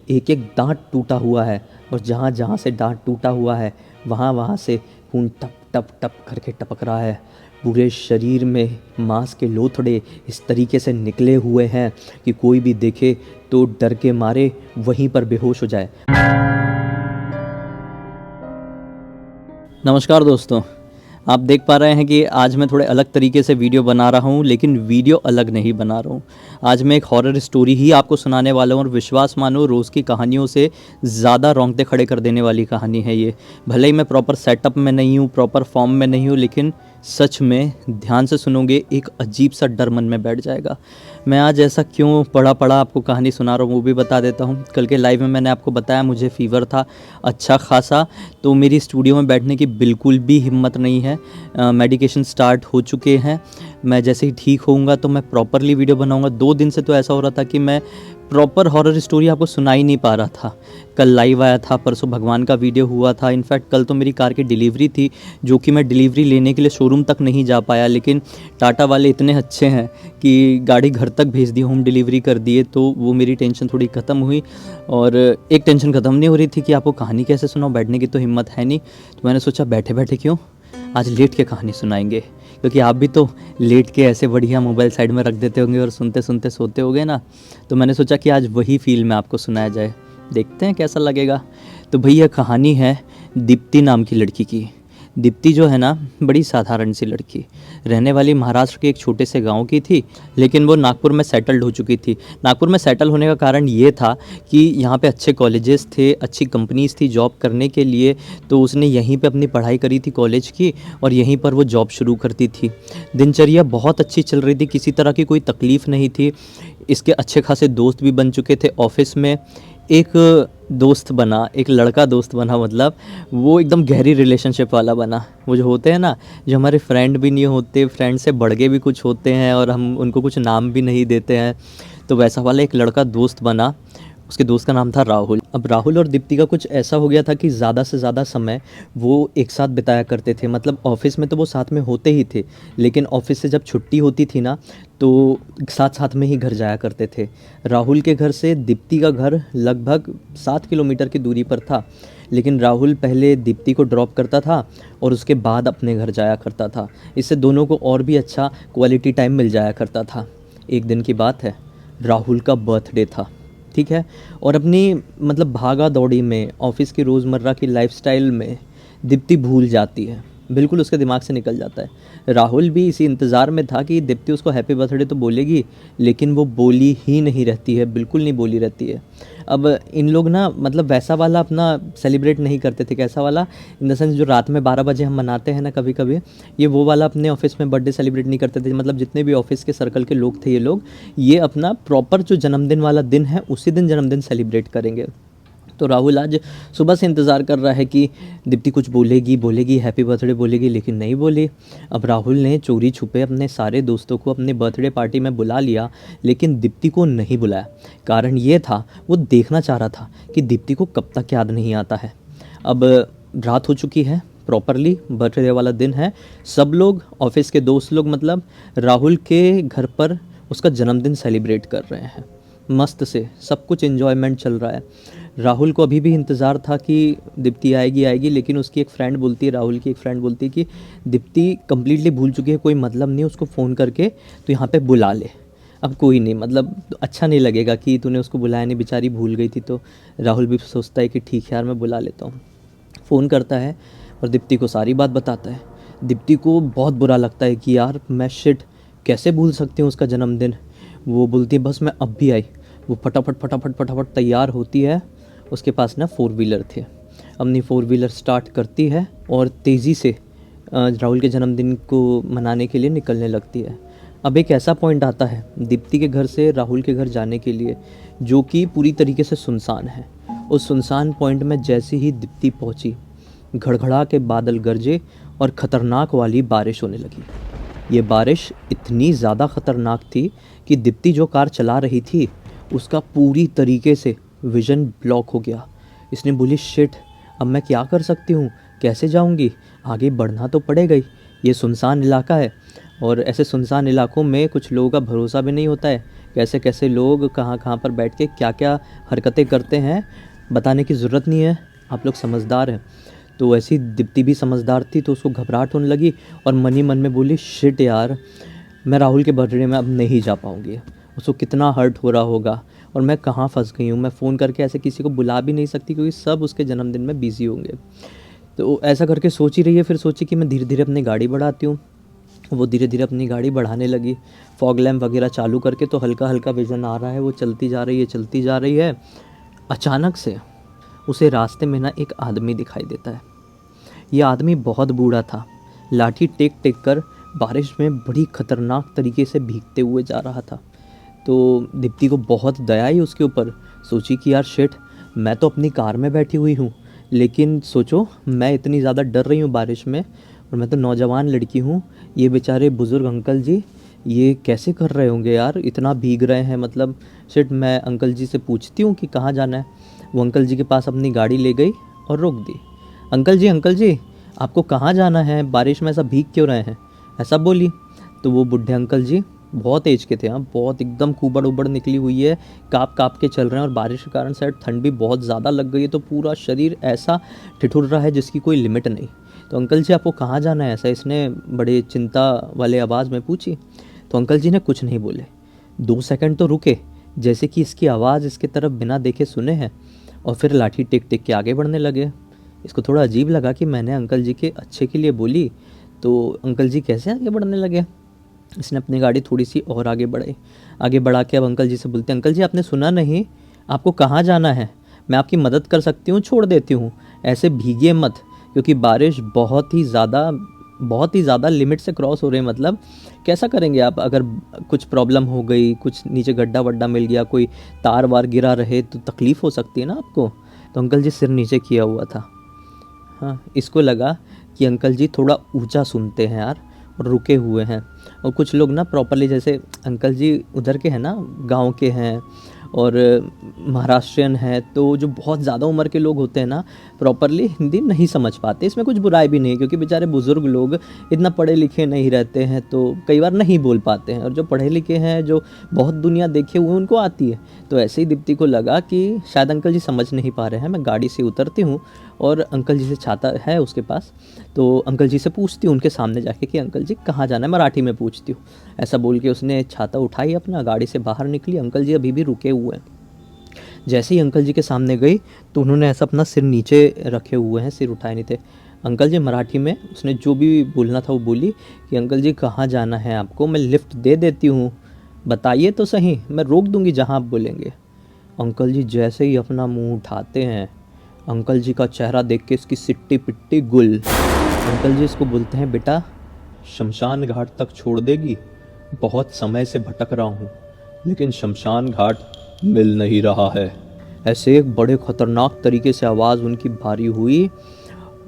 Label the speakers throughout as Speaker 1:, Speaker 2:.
Speaker 1: एक एक दांत टूटा हुआ है और जहाँ जहाँ से दांत टूटा हुआ है वहाँ वहाँ से खून टप टप टप करके टपक रहा है। पूरे शरीर में मांस के लोथड़े इस तरीके से निकले हुए हैं कि कोई भी देखे तो डर के मारे वहीं पर बेहोश हो जाए। नमस्कार दोस्तों, आप देख पा रहे हैं कि आज मैं थोड़े अलग तरीके से वीडियो बना रहा हूं, लेकिन वीडियो अलग नहीं बना रहा हूं। आज मैं एक हॉरर स्टोरी ही आपको सुनाने वाला हूं और विश्वास मानो रोज़ की कहानियों से ज़्यादा रोंगटे खड़े कर देने वाली कहानी है ये। भले ही मैं प्रॉपर सेटअप में नहीं हूं, प्रॉपर फॉर्म में नहीं हूं, लेकिन सच में ध्यान से सुनोगे एक अजीब सा डर मन में बैठ जाएगा। मैं आज ऐसा क्यों पड़ा आपको कहानी सुना रहा हूँ वो भी बता देता हूँ। कल के लाइव में मैंने आपको बताया मुझे फ़ीवर था अच्छा खासा, तो मेरी स्टूडियो में बैठने की बिल्कुल भी हिम्मत नहीं है। मेडिकेशन स्टार्ट हो चुके हैं। मैं जैसे ही ठीक होऊंगा तो मैं प्रॉपरली वीडियो बनाऊंगा। 2 दिन से तो ऐसा हो रहा था कि मैं प्रॉपर हॉरर स्टोरी आपको सुना ही नहीं पा रहा था। कल लाइव आया था, परसों भगवान का वीडियो हुआ था। इनफैक्ट कल तो मेरी कार की डिलीवरी थी, जो कि मैं डिलीवरी लेने के लिए शोरूम तक नहीं जा पाया, लेकिन टाटा वाले इतने अच्छे हैं कि गाड़ी घर तक भेज दी, होम डिलीवरी कर दिए। तो वो मेरी टेंशन थोड़ी ख़त्म हुई। और एक टेंशन ख़त्म नहीं हो रही थी कि आपको कहानी कैसे सुनाऊं, बैठने की तो हिम्मत है नहीं। तो मैंने सोचा बैठे बैठे क्यों आज लेट के कहानी सुनाएंगे, क्योंकि आप भी तो लेट के ऐसे बढ़िया मोबाइल साइड में रख देते होंगे और सुनते सुनते सोते होंगे ना। तो मैंने सोचा कि आज वही फील में आपको सुनाया जाए, देखते हैं कैसा लगेगा। तो भैया कहानी है दीप्ति नाम की लड़की की। दीप्ति जो है ना, बड़ी साधारण सी लड़की, रहने वाली महाराष्ट्र के एक छोटे से गांव की थी, लेकिन वो नागपुर में सेटल्ड हो चुकी थी। नागपुर में सेटल होने का कारण ये था कि यहाँ पे अच्छे कॉलेजेस थे, अच्छी कंपनीज थी जॉब करने के लिए। तो उसने यहीं पे अपनी पढ़ाई करी थी कॉलेज की, और यहीं पर वो जॉब शुरू करती थी। दिनचर्या बहुत अच्छी चल रही थी, किसी तरह की कोई तकलीफ़ नहीं थी। इसके अच्छे खासे दोस्त भी बन चुके थे ऑफिस में। एक दोस्त बना, एक लड़का दोस्त बना, मतलब वो एकदम गहरी रिलेशनशिप वाला बना। वो जो होते हैं ना, जो हमारे फ्रेंड भी नहीं होते, फ्रेंड से बढ़ के भी कुछ होते हैं और हम उनको कुछ नाम भी नहीं देते हैं, तो वैसा वाला एक लड़का दोस्त बना। उसके दोस्त का नाम था राहुल। अब राहुल और दीप्ति का कुछ ऐसा हो गया था कि ज़्यादा से ज़्यादा समय वो एक साथ बिताया करते थे। मतलब ऑफिस में तो वो साथ में होते ही थे, लेकिन ऑफिस से जब छुट्टी होती थी ना, तो साथ साथ में ही घर जाया करते थे। राहुल के घर से दीप्ति का घर लगभग 7 किलोमीटर की दूरी पर था, लेकिन राहुल पहले दीप्ति को ड्रॉप करता था और उसके बाद अपने घर जाया करता था। इससे दोनों को और भी अच्छा क्वालिटी टाइम मिल जाया करता था। एक दिन की बात है, राहुल का बर्थडे था, ठीक है। और अपनी मतलब भागा दौड़ी में, ऑफिस की रोज़मर्रा की लाइफस्टाइल में दीप्ति भूल जाती है, बिल्कुल उसके दिमाग से निकल जाता है। राहुल भी इसी इंतज़ार में था कि दीप्ति उसको हैप्पी बर्थडे तो बोलेगी, लेकिन वो बोली ही नहीं रहती है, बिल्कुल नहीं बोली रहती है। अब इन लोग ना मतलब वैसा वाला अपना सेलिब्रेट नहीं करते थे। कैसा वाला, इन द सेंस जो रात में 12 बजे हम मनाते हैं ना कभी कभी, ये वो वाला अपने ऑफिस में बर्थडे सेलिब्रेट नहीं करते थे। मतलब जितने भी ऑफिस के सर्कल के लोग थे, ये लोग ये अपना प्रॉपर जो जन्मदिन वाला दिन है उसी दिन जन्मदिन सेलिब्रेट करेंगे। तो राहुल आज सुबह से इंतज़ार कर रहा है कि दीप्ति कुछ बोलेगी हैप्पी बर्थडे बोलेगी, लेकिन नहीं बोली। अब राहुल ने चोरी छुपे अपने सारे दोस्तों को अपने बर्थडे पार्टी में बुला लिया, लेकिन दीप्ति को नहीं बुलाया। कारण ये था, वो देखना चाह रहा था कि दीप्ति को कब तक याद नहीं आता है। अब रात हो चुकी है, प्रॉपरली बर्थडे वाला दिन है। सब लोग, ऑफिस के दोस्त लोग मतलब, राहुल के घर पर उसका जन्मदिन सेलिब्रेट कर रहे हैं। मस्त से सब कुछ एन्जॉयमेंट चल रहा है। राहुल को अभी भी इंतज़ार था कि दीप्ति आएगी, लेकिन उसकी एक फ्रेंड बोलती है, राहुल की एक फ्रेंड बोलती है कि दीप्ति कम्प्लीटली भूल चुकी है, कोई मतलब नहीं, उसको फ़ोन करके तो यहाँ पे बुला ले। अब कोई नहीं, मतलब अच्छा नहीं लगेगा कि तूने उसको बुलाया नहीं, बेचारी भूल गई थी। तो राहुल भी सोचता है कि ठीक है यार, मैं बुला लेता हूँ। फ़ोन करता है और दीप्ति को सारी बात बताता है। दीप्ति को बहुत बुरा लगता है कि यार मैं शिट कैसे भूल सकती हूँ उसका जन्मदिन। वो बोलती है बस मैं अब भी आई। वो फटाफट तैयार होती है। उसके पास ना 4 व्हीलर थे। अपनी 4 व्हीलर स्टार्ट करती है और तेज़ी से राहुल के जन्मदिन को मनाने के लिए निकलने लगती है। अब एक ऐसा पॉइंट आता है दीप्ति के घर से राहुल के घर जाने के लिए, जो कि पूरी तरीके से सुनसान है। उस सुनसान पॉइंट में जैसे ही दीप्ति पहुंची, घड़घड़ा के बादल गरजे और ख़तरनाक वाली बारिश होने लगी। ये बारिश इतनी ज़्यादा ख़तरनाक थी कि दीप्ति जो कार चला रही थी उसका पूरी तरीके से विज़न ब्लॉक हो गया। इसने बोली शिट, अब मैं क्या कर सकती हूँ, कैसे जाऊँगी, आगे बढ़ना तो पड़ेगा ही। ये सुनसान इलाका है और ऐसे सुनसान इलाकों में कुछ लोगों का भरोसा भी नहीं होता है कि कैसे कैसे लोग कहाँ कहाँ पर बैठ के क्या क्या हरकतें करते हैं, बताने की ज़रूरत नहीं है, आप लोग समझदार हैं। तो ऐसी दीप्ति भी समझदार थी, तो उसको घबराहट होने लगी और मन ही मन में बोली, शिट यार, मैं राहुल के बर्थडे में अब नहीं जा पाऊँगी। उसको कितना हर्ट हो रहा होगा और मैं कहाँ फंस गई हूँ। मैं फ़ोन करके ऐसे किसी को बुला भी नहीं सकती क्योंकि सब उसके जन्मदिन में बिज़ी होंगे। तो ऐसा करके सोच ही रही है, फिर सोची कि मैं धीरे धीरे अपनी गाड़ी बढ़ाती हूँ। वो धीरे धीरे अपनी गाड़ी बढ़ाने लगी, फॉग लैम्प वगैरह चालू करके, तो हल्का हल्का विज़न आ रहा है, वो चलती जा रही है चलती जा रही है। अचानक से उसे रास्ते में ना एक आदमी दिखाई देता है। ये आदमी बहुत बूढ़ा था, लाठी टेक टेक कर बारिश में बड़ी खतरनाक तरीके से भीगते हुए जा रहा था। तो दीप्ति को बहुत दया आई उसके ऊपर। सोची कि यार शिट, मैं तो अपनी कार में बैठी हुई हूँ, लेकिन सोचो मैं इतनी ज़्यादा डर रही हूँ बारिश में, और मैं तो नौजवान लड़की हूँ, ये बेचारे बुज़ुर्ग अंकल जी ये कैसे कर रहे होंगे यार, इतना भीग रहे हैं। मतलब शिट, मैं अंकल जी से पूछती हूँ कि कहाँ जाना है। वो अंकल जी के पास अपनी गाड़ी ले गई और रोक दी। अंकल जी आपको कहाँ जाना है, बारिश में ऐसा भीग क्यों रहे हैं, ऐसा बोली। तो वो बूढ़े अंकल जी बहुत एज के थे, हाँ, बहुत एकदम कुबड़ उबड़ निकली हुई है, काँप काँप के चल रहे हैं, और बारिश के कारण शायद ठंड भी बहुत ज़्यादा लग गई है, तो पूरा शरीर ऐसा ठिठुर रहा है जिसकी कोई लिमिट नहीं। तो अंकल जी आपको कहाँ जाना है, ऐसा इसने बड़े चिंता वाले आवाज़ में पूछी। तो अंकल जी ने कुछ नहीं बोले, 2 सेकंड तो रुके, जैसे कि इसकी आवाज़ इसके तरफ बिना देखे सुने हैं, और फिर लाठी टेक टेक के आगे बढ़ने लगे। इसको थोड़ा अजीब लगा कि मैंने अंकल जी के अच्छे के लिए बोली, तो अंकल जी कैसे आगे बढ़ने लगे। इसने अपनी गाड़ी थोड़ी सी और आगे बढ़ाई, आगे बढ़ा के अब अंकल जी से बोलते, अंकल जी आपने सुना नहीं, आपको कहाँ जाना है, मैं आपकी मदद कर सकती हूँ, छोड़ देती हूँ, ऐसे भीगे मत, क्योंकि बारिश बहुत ही ज़्यादा लिमिट से क्रॉस हो रही है। मतलब कैसा करेंगे आप, अगर कुछ प्रॉब्लम हो गई, कुछ नीचे गड्ढा वड्ढा मिल गया, कोई तार वार गिरा रहे तो तकलीफ़ हो सकती है ना आपको। तो अंकल जी सिर नीचे किया हुआ था। हाँ, इसको लगा कि अंकल जी थोड़ा ऊंचा सुनते हैं यार, और रुके हुए हैं। और कुछ लोग ना प्रॉपरली, जैसे अंकल जी उधर के हैं ना, गांव के हैं और महाराष्ट्रियन हैं, तो जो बहुत ज़्यादा उम्र के लोग होते हैं ना, प्रॉपरली हिंदी नहीं समझ पाते। इसमें कुछ बुराई भी नहीं है, क्योंकि बेचारे बुज़ुर्ग लोग इतना पढ़े लिखे नहीं रहते हैं, तो कई बार नहीं बोल पाते हैं, और जो पढ़े लिखे हैं, जो बहुत दुनिया देखे हुए, उनको आती है। तो ऐसे ही दीप्ति को लगा कि शायद अंकल जी समझ नहीं पा रहे हैं। मैं गाड़ी से उतरती हूँ और अंकल जी से छाता है उसके पास, तो अंकल जी से पूछती हूँ उनके सामने जाके कि अंकल जी कहाँ जाना है, मराठी में पूछती हूँ। ऐसा बोल के उसने छाता उठाई, अपना गाड़ी से बाहर निकली। अंकल जी अभी भी रुके हुए हैं। जैसे ही अंकल जी के सामने गई तो उन्होंने ऐसा अपना सिर नीचे रखे हुए हैं, सिर उठाए नहीं थे। अंकल जी मराठी में उसने जो भी बोलना था वो बोली कि अंकल जी कहाँ जाना है आपको, मैं लिफ्ट दे देती हूँ, बताइए तो सही, मैं रोक दूँगी जहाँ आप बोलेंगे। अंकल जी जैसे ही अपना मुंह उठाते हैं, अंकल जी का चेहरा देख के इसकी सिट्टी पिट्टी गुल। अंकल जी इसको बोलते हैं, बेटा शमशान घाट तक छोड़ देगी, बहुत समय से भटक रहा हूँ लेकिन शमशान घाट मिल नहीं रहा है। ऐसे एक बड़े खतरनाक तरीके से आवाज़ उनकी भारी हुई,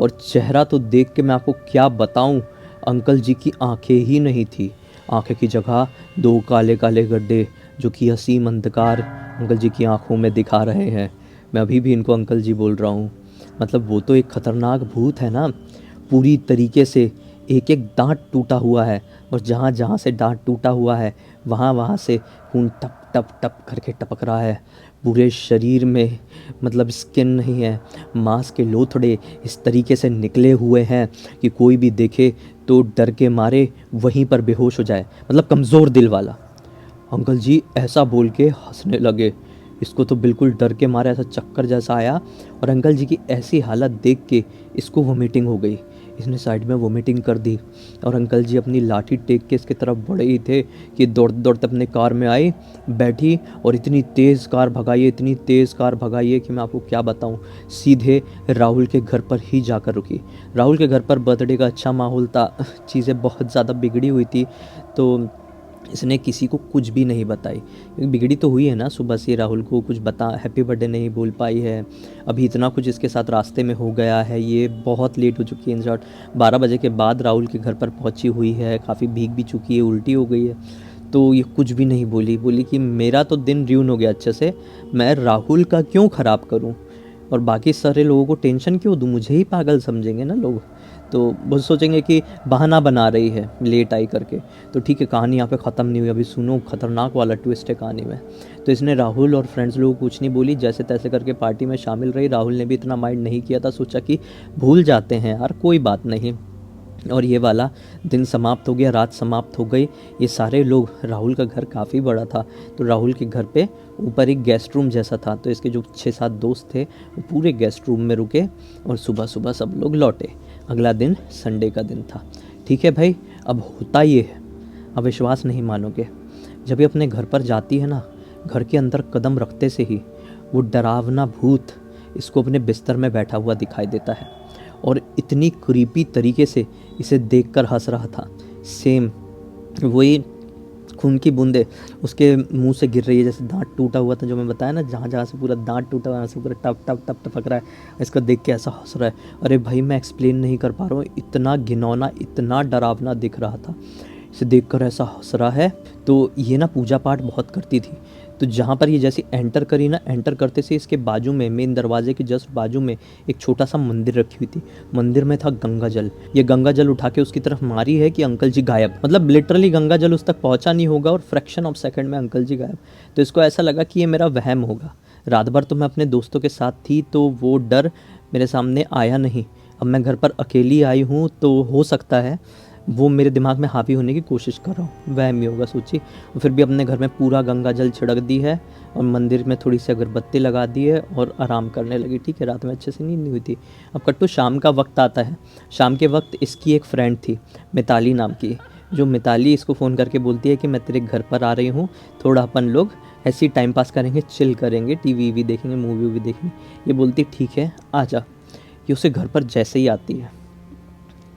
Speaker 1: और चेहरा तो देख के मैं आपको क्या बताऊं, अंकल जी की आंखें ही नहीं थी, आंखें की जगह 2 काले काले गड्ढे जो कि असीम अंधकार अंकल जी की आंखों में दिखा रहे हैं। मैं अभी भी इनको अंकल जी बोल रहा हूँ। मतलब वो तो एक खतरनाक भूत है ना, पूरी तरीके से एक एक दांत टूटा हुआ है, और जहाँ जहाँ से दांत टूटा हुआ है वहाँ वहाँ से खून टप टप टप करके टपक रहा है पूरे शरीर में। मतलब स्किन नहीं है, मांस के लोथड़े इस तरीके से निकले हुए हैं कि कोई भी देखे तो डर के मारे वहीं पर बेहोश हो जाए, मतलब कमज़ोर दिल वाला। अंकल जी ऐसा बोल के हंसने लगे। इसको तो बिल्कुल डर के मारे ऐसा चक्कर जैसा आया, और अंकल जी की ऐसी हालत देख के इसको वोमिटिंग हो गई। इसने साइड में वोमिटिंग कर दी, और अंकल जी अपनी लाठी टेक के इसकी तरफ बढ़े ही थे कि दौड़ते दौड़ते अपने कार में आई, बैठी, और इतनी तेज़ कार भगाई है, इतनी तेज़ कार भगाई है कि मैं आपको क्या बताऊं। सीधे राहुल के घर पर ही जाकर रुकी। राहुल के घर पर बर्थडे का अच्छा माहौल था, चीज़ें बहुत ज़्यादा बिगड़ी हुई थी, तो इसने किसी को कुछ भी नहीं बताई। बिगड़ी तो हुई है ना, सुबह से राहुल को कुछ बता, हैप्पी बर्थडे नहीं बोल पाई है, अभी इतना कुछ इसके साथ रास्ते में हो गया है, ये बहुत लेट हो चुकी है। इन शॉर्ट 12 बजे के बाद राहुल के घर पर पहुंची हुई है, काफ़ी भीग भी चुकी है, उल्टी हो गई है। तो ये कुछ भी नहीं बोली कि मेरा तो दिन र्यून हो गया अच्छे से, मैं राहुल का क्यों ख़राब करूँ और बाकी सारे लोगों को टेंशन क्यों दूँ, मुझे ही पागल समझेंगे ना लोग। तो वो सोचेंगे कि बहाना बना रही है लेट आई करके। तो ठीक है, कहानी यहाँ पे ख़त्म नहीं हुई, अभी सुनो खतरनाक वाला ट्विस्ट है कहानी में। तो इसने राहुल और फ्रेंड्स लोगों को कुछ नहीं बोली, जैसे तैसे करके पार्टी में शामिल रही। राहुल ने भी इतना माइंड नहीं किया था, सोचा कि भूल जाते हैं यार, कोई बात नहीं। और ये वाला दिन समाप्त हो गया, रात समाप्त हो गई। ये सारे लोग, राहुल का घर काफ़ी बड़ा था, तो राहुल के घर पे ऊपर एक गेस्ट रूम जैसा था, तो इसके जो 6-7 दोस्त थे वो पूरे गेस्ट रूम में रुके और सुबह सुबह सब लोग लौटे। अगला दिन संडे का दिन था। ठीक है भाई, अब होता ये है, अब विश्वास नहीं मानोगे, जब ये अपने घर पर जाती है ना, घर के अंदर कदम रखते से ही वो डरावना भूत इसको अपने बिस्तर में बैठा हुआ दिखाई देता है और इतनी क्रीपी तरीके से इसे देखकर हंस रहा था। सेम वही खून की बूंदें उसके मुंह से गिर रही है, जैसे दांत टूटा हुआ था जो मैं बताया ना, जहाँ जहाँ से पूरा दांत टूटा हुआ है, से पूरा टप टप टप टपक रहा है। इसको देख के ऐसा हंस रहा है। अरे भाई मैं एक्सप्लेन नहीं कर पा रहा हूँ, इतना घिनौना, इतना डरावना दिख रहा था। इसे देखकर ऐसा हंस रहा है। तो ये ना पूजा पाठ बहुत करती थी, तो जहाँ पर ये जैसे एंटर करी ना, एंटर करते से इसके बाजू में, मेन दरवाजे के जस्ट बाजू में एक छोटा सा मंदिर रखी हुई थी। मंदिर में था गंगा जल। ये गंगा जल उठा के उसकी तरफ मारी है कि अंकल जी गायब, मतलब लिटरली गंगा जल उस तक पहुंचा नहीं होगा और फ्रैक्शन ऑफ सेकंड में अंकल जी गायब। तो इसको ऐसा लगा कि ये मेरा वहम होगा। रात भर तो मैं अपने दोस्तों के साथ थी, तो वो डर मेरे सामने आया नहीं। अब मैं घर पर अकेली आई हूँ, तो हो सकता है वो मेरे दिमाग में हावी होने की कोशिश कर रहा हूँ, वहम ही होगा सोची। और फिर भी अपने घर में पूरा गंगा जल छिड़क दी है और मंदिर में थोड़ी सी अगरबत्ती लगा दी है और आराम करने लगी। ठीक है, रात में अच्छे से नींद नहीं हुई थी। अब कट्टू शाम का वक्त आता है। शाम के वक्त इसकी एक फ्रेंड थी मिताली नाम की, जो मिताली इसको फ़ोन करके बोलती है कि मैं तेरे घर पर आ रही हूँ, थोड़ा अपन लोग ऐसे ही टाइम पास करेंगे, चिल करेंगे, टीवी भी देखेंगे, मूवी भी देखेंगे। ये बोलती ठीक है आ जा। ये उसे घर पर जैसे ही आती है,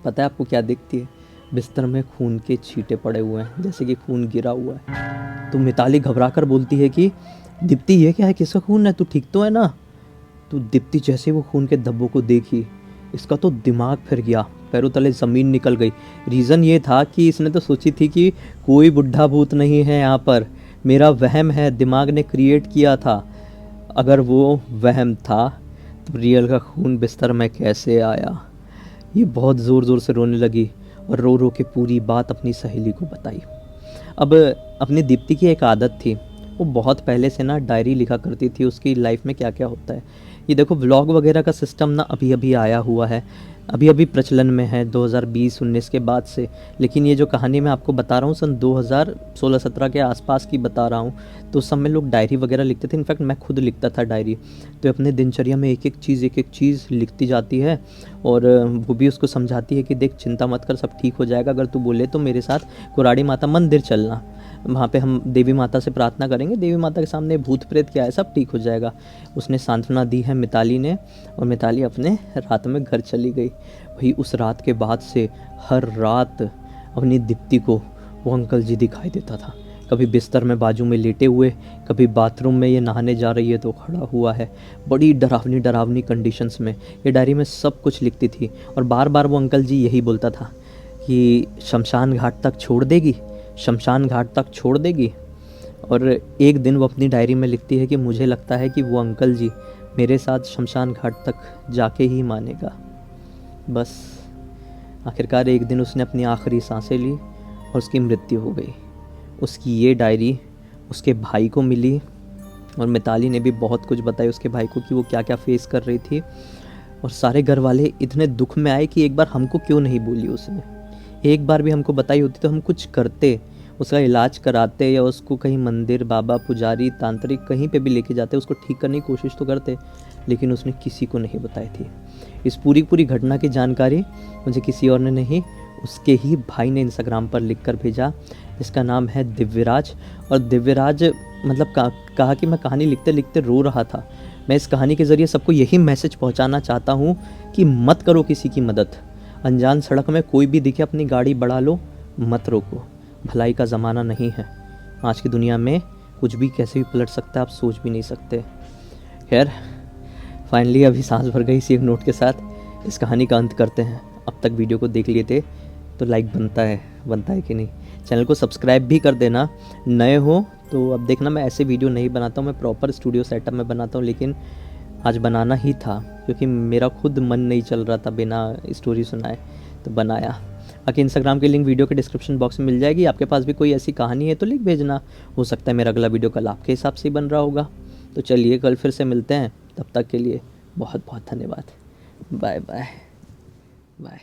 Speaker 1: पता है आपको क्या देखती है? बिस्तर में खून के छींटे पड़े हुए हैं, जैसे कि खून गिरा हुआ है। तो मिताली घबरा कर बोलती है कि दीप्ति ये क्या है, किसका खून है, तू ठीक तो है ना? तो दीप्ति जैसे वो खून के धब्बों को देखी, इसका तो दिमाग फिर गया, पैरों तले ज़मीन निकल गई। रीज़न ये था कि इसने तो सोची थी कि कोई बुढ़ा भूत नहीं है यहाँ पर, मेरा वहम है, दिमाग ने क्रिएट किया था। अगर वो वहम था तो रियल का खून बिस्तर में कैसे आया? ये बहुत ज़ोर ज़ोर से रोने लगी और रो रो के पूरी बात अपनी सहेली को बताई। अब अपनी दीप्ति की एक आदत थी, वो बहुत पहले से ना डायरी लिखा करती थी उसकी लाइफ में क्या क्या होता है। ये देखो व्लॉग वगैरह का सिस्टम ना अभी अभी आया हुआ है, अभी अभी प्रचलन में है 2020-19 के बाद से। लेकिन ये जो कहानी मैं आपको बता रहा हूँ सन 2016-17 के आसपास की बता रहा हूँ। तो उस समय लोग डायरी वगैरह लिखते थे, इनफैक्ट मैं खुद लिखता था डायरी। तो अपने दिनचर्या में एक एक चीज़ लिखती जाती है और वो भी उसको समझाती है कि देख चिंता मत कर, सब ठीक हो जाएगा। अगर तू बोले तो मेरे साथ कुराड़ी माता मंदिर चलना, वहाँ पे हम देवी माता से प्रार्थना करेंगे, देवी माता के सामने भूत प्रेत क्या है, सब ठीक हो जाएगा। उसने सांत्वना दी है मिताली ने, और मिताली अपने रात में घर चली गई। वही उस रात के बाद से हर रात अपनी दीप्ति को वो अंकल जी दिखाई देता था। कभी बिस्तर में बाजू में लेटे हुए, कभी बाथरूम में ये नहाने जा रही है तो खड़ा हुआ है, बड़ी डरावनी कंडीशंस में। ये डायरी में सब कुछ लिखती थी और बार बार वो अंकल जी यही बोलता था कि शमशान घाट तक छोड़ देगी, शमशान घाट तक छोड़ देगी। और एक दिन वो अपनी डायरी में लिखती है कि मुझे लगता है कि वो अंकल जी मेरे साथ शमशान घाट तक जाके ही मानेगा। बस आखिरकार एक दिन उसने अपनी आखिरी सांसें ली और उसकी मृत्यु हो गई। उसकी ये डायरी उसके भाई को मिली और मिताली ने भी बहुत कुछ बताया उसके भाई को कि वो क्या क्या फेस कर रही थी। और सारे घर वाले इतने दुख में आए कि एक बार हमको क्यों नहीं बोली उसने, एक बार भी हमको बताई होती तो हम कुछ करते, उसका इलाज कराते या उसको कहीं मंदिर, बाबा, पुजारी, तांत्रिक कहीं पे भी लेके जाते, उसको ठीक करने की कोशिश तो करते। लेकिन उसने किसी को नहीं बताई थी। इस पूरी घटना की जानकारी मुझे किसी और ने नहीं, उसके ही भाई ने इंस्टाग्राम पर लिख कर भेजा। इसका नाम है दिव्यराज। और दिव्यराज मतलब कहा कि मैं कहानी लिखते लिखते रो रहा था। मैं इस कहानी के ज़रिए सबको यही मैसेज पहुंचाना चाहता हूं कि मत करो किसी की मदद। अनजान सड़क में कोई भी दिखे अपनी गाड़ी बढ़ा लो, मत रोको। भलाई का ज़माना नहीं है। आज की दुनिया में कुछ भी कैसे भी पलट सकता है, आप सोच भी नहीं सकते। खैर फाइनली अभी सांस भर गई इसी एक नोट के साथ इस कहानी का अंत करते हैं। अब तक वीडियो को देख लिए थे तो लाइक बनता है कि नहीं? चैनल को सब्सक्राइब भी कर देना, नए हो तो। अब देखना मैं ऐसे वीडियो नहीं बनाता हूँ, मैं प्रॉपर स्टूडियो सेटअप में बनाता हूँ, लेकिन आज बनाना ही था क्योंकि मेरा खुद मन नहीं चल रहा था बिना स्टोरी सुनाए। तो बनाया। बाकी इंस्टाग्राम की लिंक वीडियो के डिस्क्रिप्शन बॉक्स में मिल जाएगी। आपके पास भी कोई ऐसी कहानी है तो लिख भेजना, हो सकता है मेरा अगला वीडियो कल आपके हिसाब से ही बन रहा होगा। तो चलिए कल फिर से मिलते हैं, तब तक के लिए बहुत बहुत धन्यवाद। Bye bye bye.